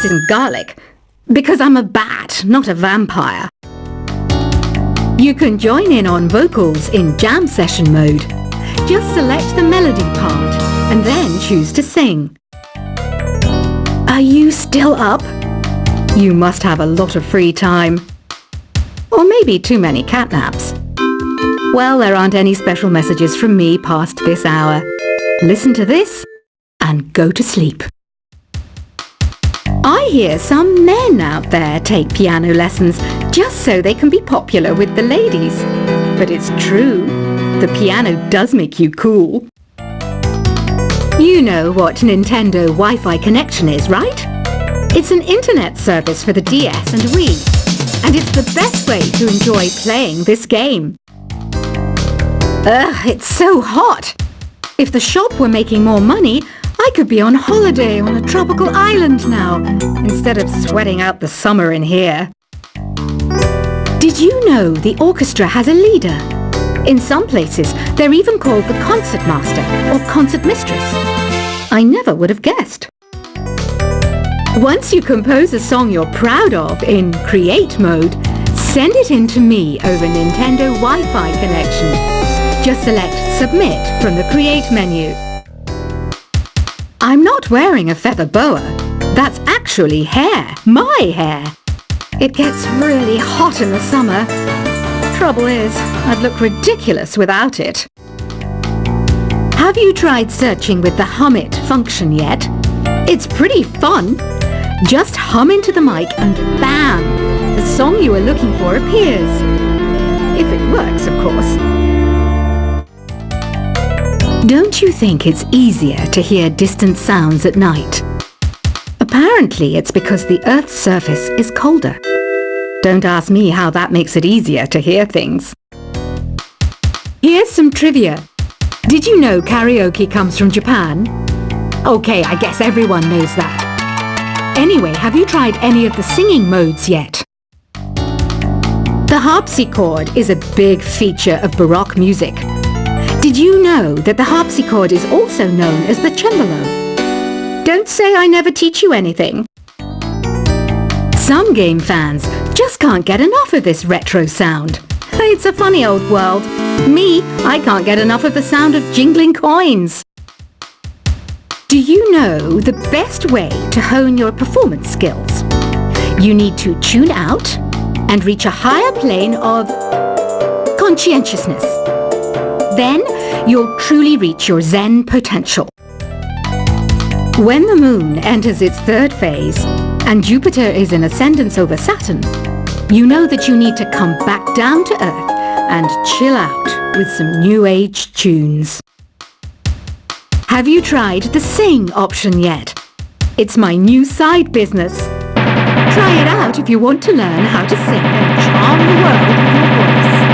this isn't garlic, because I'm a bat, not a vampire. You can join in on vocals in jam session mode. Just select the melody part and then choose to sing. Are you still up? You must have a lot of free time. Or maybe too many catnaps. Well, there aren't any special messages from me past this hour. Listen to this and go to sleep. I hear some men out there take piano lessons just so they can be popular with the ladies. But it's true, the piano does make you cool. You know what Nintendo Wi-Fi connection is, right? It's an internet service for the DS and Wii, and it's the best way to enjoy playing this game. Ugh, it's so hot! If the shop were making more money, I could be on holiday on a tropical island now, instead of sweating out the summer in here. Did you know the orchestra has a leader? In some places, they're even called the concert master or concert mistress. I never would have guessed. Once you compose a song you're proud of in Create mode, send it in to me over Nintendo Wi-Fi connection. Just select Submit from the Create menu. I'm not wearing a feather boa. That's actually hair, my hair. It gets really hot in the summer. Trouble is, I'd look ridiculous without it. Have you tried searching with the Hum It function yet? It's pretty fun. Just hum into the mic and bam! The song you are looking for appears. If it works, of course. Don't you think it's easier to hear distant sounds at night? Apparently it's because the Earth's surface is colder. Don't ask me how that makes it easier to hear things. Here's some trivia. Did you know karaoke comes from Japan? Okay, I guess everyone knows that. Anyway, have you tried any of the singing modes yet? The harpsichord is a big feature of Baroque music. Did you know that the harpsichord is also known as the cembalo? Don't say I never teach you anything. Some game fans just can't get enough of this retro sound. It's a funny old world. Me, I can't get enough of the sound of jingling coins. Do you know the best way to hone your performance skills? You need to tune out and reach a higher plane of conscientiousness. Then you'll truly reach your Zen potential. When the moon enters its third phase and Jupiter is in ascendance over Saturn, you know that you need to come back down to Earth and chill out with some new age tunes. Have you tried the Sing option yet? It's my new side business. Try it out if you want to learn how to sing and charm the world with your voice.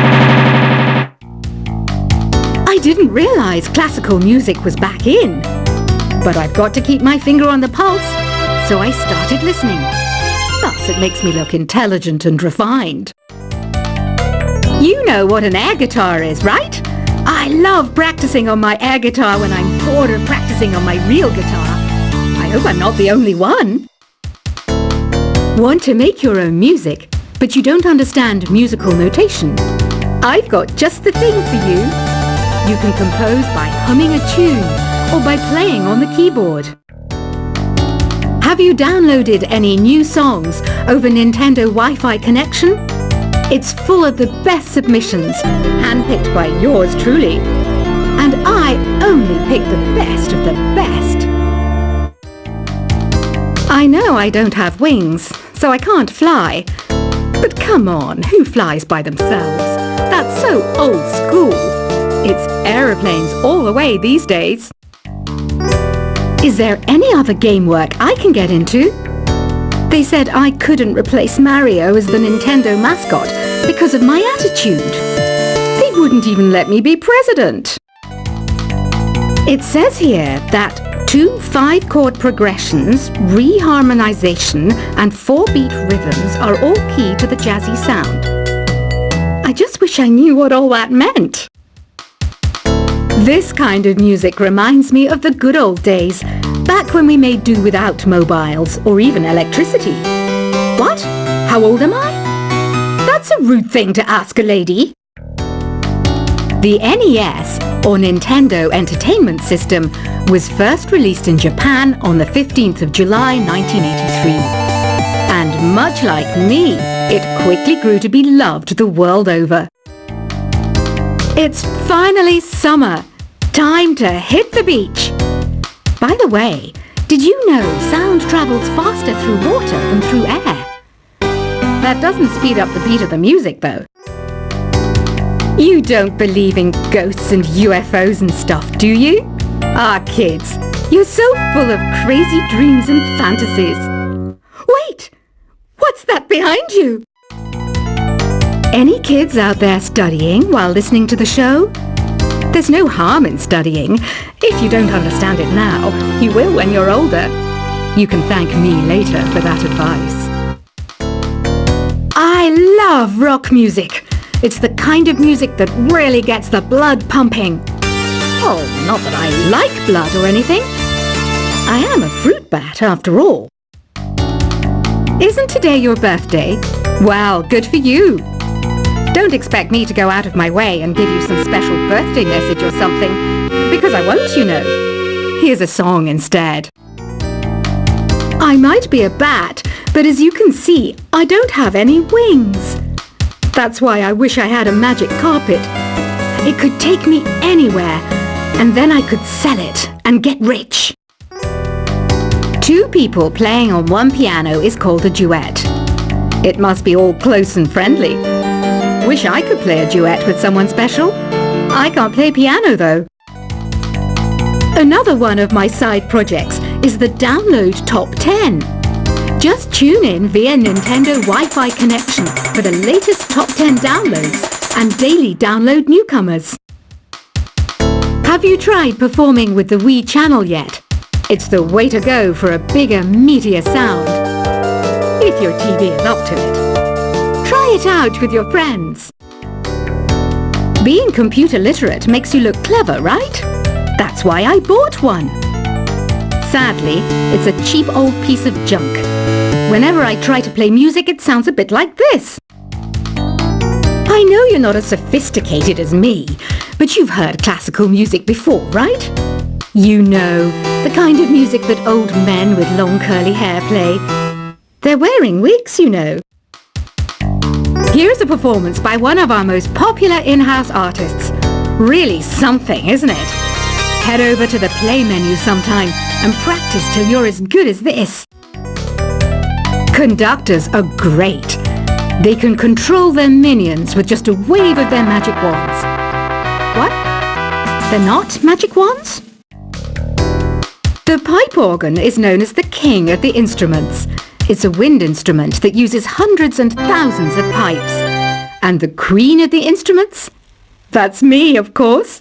I didn't realize classical music was back in. But I've got to keep my finger on the pulse, so I started listening. Thus it makes me look intelligent and refined. You know what an air guitar is, right? I love practicing on my air guitar when I'm bored of practicing on my real guitar. I hope I'm not the only one. Want to make your own music, but you don't understand musical notation? I've got just the thing for you. You can compose by humming a tune or by playing on the keyboard. Have you downloaded any new songs over Nintendo Wi-Fi connection? It's full of the best submissions, handpicked by yours truly. And I only pick the best of the best. I know I don't have wings, so I can't fly. But come on, who flies by themselves? That's so old school. It's aeroplanes all the way these days. Is there any other game work I can get into? They said I couldn't replace Mario as the Nintendo mascot because of my attitude. They wouldn't even let me be president. It says here that 2 5-chord progressions, reharmonization, and 4-beat rhythms are all key to the jazzy sound. I just wish I knew what all that meant. This kind of music reminds me of the good old days, Back when we made do without mobiles or even electricity. What? How old am I? That's a rude thing to ask a lady. The NES, or Nintendo Entertainment System, was first released in Japan on the 15th of July 1983. And much like me, it quickly grew to be loved the world over. It's finally summer. Time to hit the beach. By the way, did you know sound travels faster through water than through air? That doesn't speed up the beat of the music, though. You don't believe in ghosts and UFOs and stuff, do you? Ah, kids, you're so full of crazy dreams and fantasies. Wait! What's that behind you? Any kids out there studying while listening to the show? There's no harm in studying. If you don't understand it now, you will when you're older. You can thank me later for that advice. I love rock music. It's the kind of music that really gets the blood pumping. Oh, not that I like blood or anything. I am a fruit bat after all. Isn't today your birthday? Well, good for you. Don't expect me to go out of my way and give you some special birthday message or something, because I won't, you know. Here's a song instead. I might be a bat, but as you can see, I don't have any wings. That's why I wish I had a magic carpet. It could take me anywhere, and then I could sell it and get rich. Two people playing on one piano is called a duet. It must be all close and friendly. Wish I could play a duet with someone special. I can't play piano though. Another one of my side projects is the Download Top 10. Just tune in via Nintendo Wi-Fi connection for the latest top 10 downloads and daily download newcomers. Have you tried performing with the Wii channel yet? It's the way to go for a bigger, meatier sound. If your TV is up to it. Try it out with your friends. Being computer literate makes you look clever, right? That's why I bought one. Sadly, it's a cheap old piece of junk. Whenever I try to play music, it sounds a bit like this. I know you're not as sophisticated as me, but you've heard classical music before, right? You know, the kind of music that old men with long curly hair play. They're wearing wigs, you know. Here's a performance by one of our most popular in-house artists. Really something, isn't it? Head over to the play menu sometime and practice till you're as good as this. Conductors are great. They can control their minions with just a wave of their magic wands. What? They're not magic wands? The pipe organ is known as the king of the instruments. It's a wind instrument that uses hundreds and thousands of pipes. And the queen of the instruments? That's me, of course.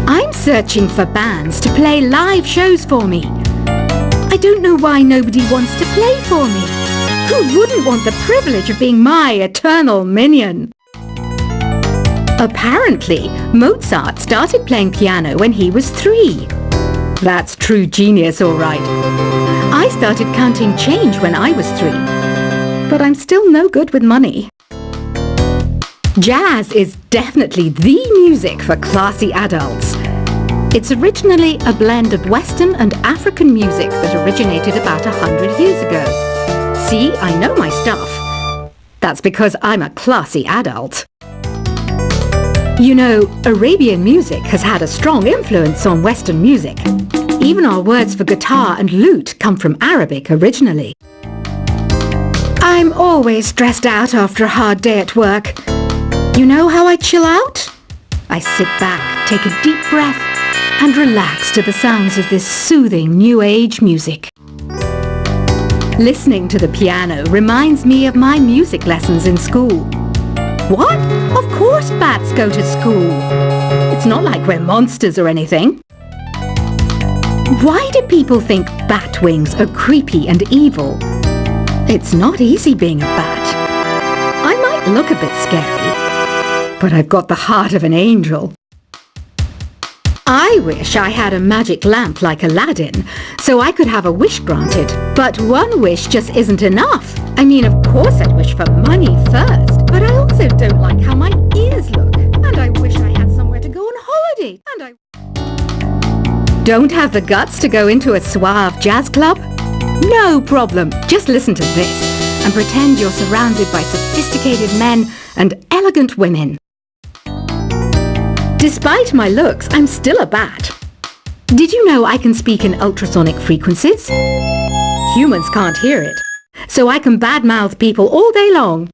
I'm searching for bands to play live shows for me. I don't know why nobody wants to play for me. Who wouldn't want the privilege of being my eternal minion? Apparently, Mozart started playing piano when he was 3. That's true genius, all right. I started counting change when I was 3. But I'm still no good with money. Jazz is definitely the music for classy adults. It's originally a blend of Western and African music that originated about 100 years ago. See, I know my stuff. That's because I'm a classy adult. You know, Arabian music has had a strong influence on Western music. Even our words for guitar and lute come from Arabic originally. I'm always stressed out after a hard day at work. You know how I chill out? I sit back, take a deep breath, and relax to the sounds of this soothing new age music. Listening to the piano reminds me of my music lessons in school. What? Of course bats go to school. It's not like we're monsters or anything. Why do people think bat wings are creepy and evil? It's not easy being a bat. I might look a bit scary, but I've got the heart of an angel. I wish I had a magic lamp like Aladdin, so I could have a wish granted. But one wish just isn't enough. I mean, of course I'd wish for money first, but I also don't like how my ears look. And I wish I had somewhere to go on holiday. And I don't have the guts to go into a suave jazz club? No problem. Just listen to this and pretend you're surrounded by sophisticated men and elegant women. Despite my looks, I'm still a bat. Did you know I can speak in ultrasonic frequencies? Humans can't hear it, so I can badmouth people all day long.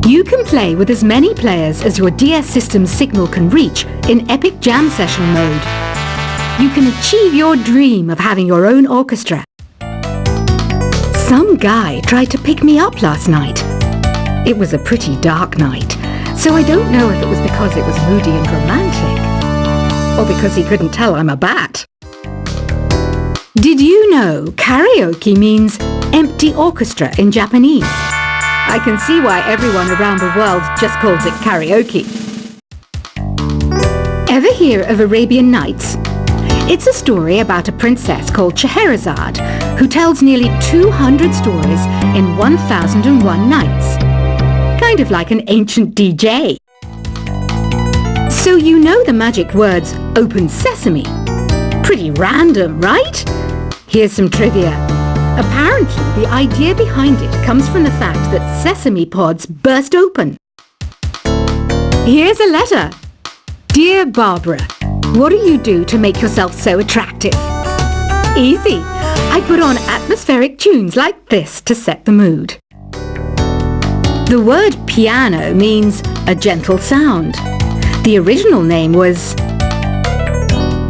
You can play with as many players as your DS system's signal can reach in epic jam session mode. You can achieve your dream of having your own orchestra. Some guy tried to pick me up last night. It was a pretty dark night, so I don't know if it was because it was moody and romantic, or because he couldn't tell I'm a bat. Did you know karaoke means empty orchestra in Japanese? I can see why everyone around the world just calls it karaoke. Ever hear of Arabian Nights? It's a story about a princess called Scheherazade who tells nearly 200 stories in 1001 nights. Kind of like an ancient DJ. So you know the magic words "open sesame." Pretty random, right? Here's some trivia. Apparently, the idea behind it comes from the fact that sesame pods burst open. Here's a letter. Dear Barbara, what do you do to make yourself so attractive? Easy. I put on atmospheric tunes like this to set the mood. The word piano means a gentle sound. The original name was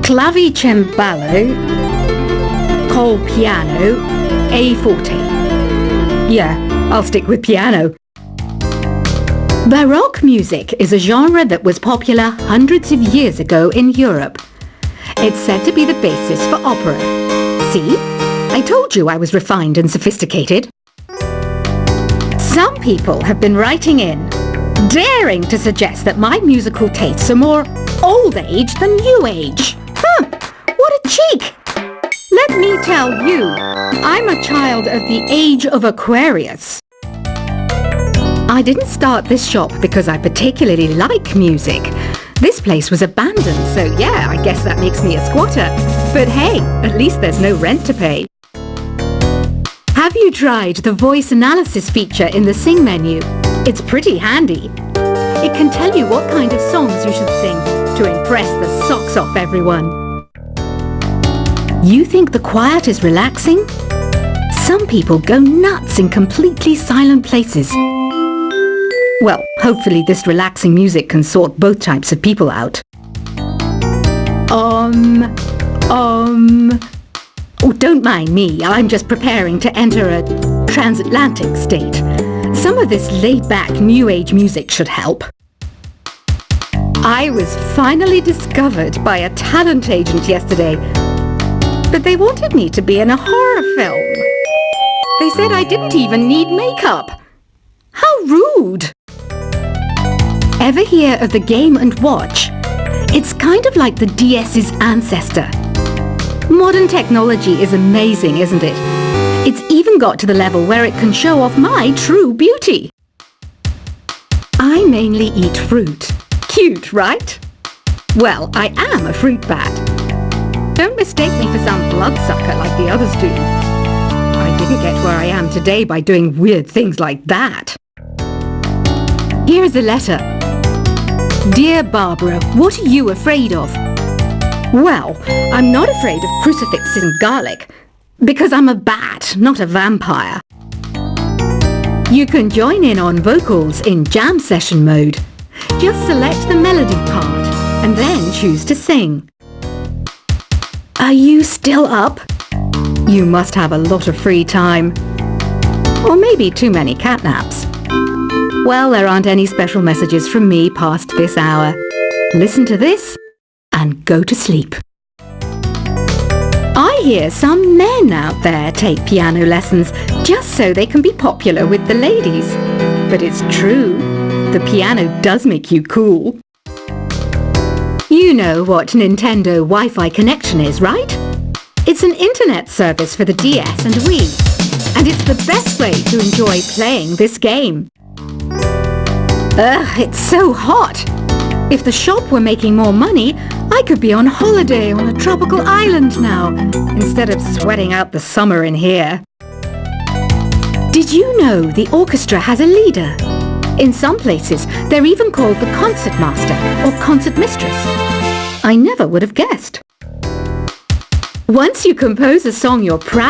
clavicembalo col piano a forte. Yeah, I'll stick with piano. Baroque music is a genre that was popular hundreds of years ago in Europe. It's said to be the basis for opera. See? I told you I was refined and sophisticated. Some people have been writing in, daring to suggest that my musical tastes are more old age than new age. What a cheek! Let me tell you, I'm a child of the age of Aquarius. I didn't start this shop because I particularly like music. This place was abandoned, so yeah, I guess that makes me a squatter. But hey, at least there's no rent to pay. Have you tried the voice analysis feature in the Sing menu? It's pretty handy. It can tell you what kind of songs you should sing to impress the socks off everyone. You think the quiet is relaxing? Some people go nuts in completely silent places. Well, hopefully this relaxing music can sort both types of people out. Oh, don't mind me. I'm just preparing to enter a transatlantic state. Some of this laid-back New Age music should help. I was finally discovered by a talent agent yesterday, but they wanted me to be in a horror film. They said I didn't even need makeup. How rude! Ever hear of the Game & Watch? It's kind of like the DS's ancestor. Modern technology is amazing, isn't it? It's even got to the level where it can show off my true beauty. I mainly eat fruit. Cute, right? Well, I am a fruit bat. Don't mistake me for some bloodsucker like the others do. I didn't get where I am today by doing weird things like that. Here's a letter. Dear Barbara, what are you afraid of? Well, I'm not afraid of crucifixes and garlic, because I'm a bat, not a vampire. You can join in on vocals in jam session mode. Just select the melody part, and then choose to sing. Are you still up? You must have a lot of free time. Or maybe too many catnaps. Well, there aren't any special messages from me past this hour. Listen to this and go to sleep. I hear some men out there take piano lessons just so they can be popular with the ladies. But it's true, the piano does make you cool. You know what Nintendo Wi-Fi connection is, right? It's an internet service for the DS and Wii, and it's the best way to enjoy playing this game. Ugh, it's so hot! If the shop were making more money, I could be on holiday on a tropical island now, instead of sweating out the summer in here. Did you know the orchestra has a leader? In some places, they're even called the concert master or concert mistress. I never would have guessed. Once you compose a song you're proud